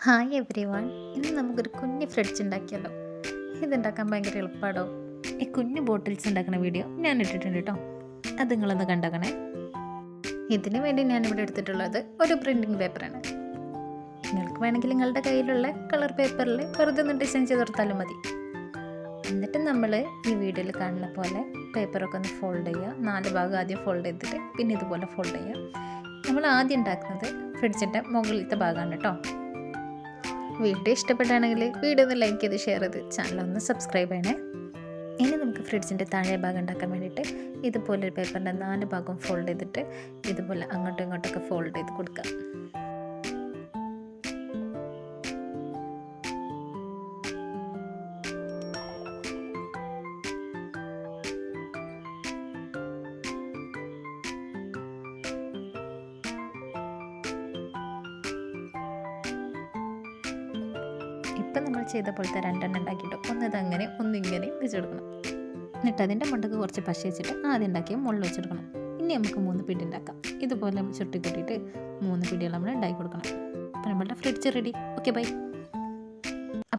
Hi every one. ഇന്ന് നമുക്കൊരു കുഞ്ഞ് ഫ്രിഡ്ജ് ഉണ്ടാക്കിയല്ലോ. ഇതുണ്ടാക്കാൻ ഭയങ്കര എളുപ്പമാണോ. ഈ കുഞ്ഞ് ബോട്ടിൽസ് ഉണ്ടാക്കുന്ന വീഡിയോ ഞാൻ ഇട്ടിട്ടുണ്ട് കേട്ടോ. അത് നിങ്ങളൊന്ന് കണ്ടാക്കണേ. ഇതിന് വേണ്ടി ഞാനിവിടെ എടുത്തിട്ടുള്ളത് ഒരു പ്രിൻറ്റിങ് പേപ്പറാണ്. നിങ്ങൾക്ക് വേണമെങ്കിൽ നിങ്ങളുടെ കയ്യിലുള്ള കളർ പേപ്പറിൽ വെറുതെ ഒന്ന് ഡിസൈൻ ചെയ്ത് കൊടുത്താലും മതി. എന്നിട്ട് നമ്മൾ ഈ വീഡിയോയിൽ കാണുന്ന പോലെ പേപ്പറൊക്കെ ഒന്ന് ഫോൾഡ് ചെയ്യുക. 4 ഭാഗം ആദ്യം ഫോൾഡ് ചെയ്തിട്ട് പിന്നെ ഇതുപോലെ ഫോൾഡ് ചെയ്യുക. നമ്മൾ ആദ്യം ഉണ്ടാക്കുന്നത് ഫ്രിഡ്ജിൻ്റെ മുകളിലത്തെ ഭാഗമാണ് കേട്ടോ. വീഡിയോ ഇഷ്ടപ്പെടുകയാണെങ്കിൽ വീഡിയോ ഒന്ന് ലൈക്ക് ചെയ്ത് ഷെയർ ചെയ്ത് ചാനലൊന്ന് സബ്സ്ക്രൈബ് ചെയ്യണേ. ഇനി നമുക്ക് ഫ്രിഡ്ജിൻ്റെ താഴെ ഭാഗം ഉണ്ടാക്കാൻ വേണ്ടിയിട്ട് ഇതുപോലെ ഒരു പേപ്പറിൻ്റെ 4 ഭാഗം ഫോൾഡ് ചെയ്തിട്ട് ഇതുപോലെ അങ്ങോട്ടും ഇങ്ങോട്ടൊക്കെ ഫോൾഡ് ചെയ്ത് കൊടുക്കാം. ഇപ്പം നമ്മൾ ചെയ്ത പോലത്തെ 2 ഉണ്ടാക്കിയിട്ട് ഒന്ന് ഇതങ്ങനെ ഒന്നിങ്ങനെ വെച്ചെടുക്കണം. എന്നിട്ട് അതിൻ്റെ മുണ്ടക്ക് കുറച്ച് പശ വെച്ചിട്ട് ആദ്യം ഉണ്ടാക്കിയ മുകളിൽ വെച്ചെടുക്കണം. ഇനി നമുക്ക് 3 പിടി ഉണ്ടാക്കാം. ഇതുപോലെ ചുട്ടി കൂട്ടിയിട്ട് 3 പിടികൾ നമ്മൾ ഉണ്ടാക്കി കൊടുക്കണം. അപ്പോൾ നമ്മളുടെ ഫ്രിഡ്ജ് റെഡി. Okay bye.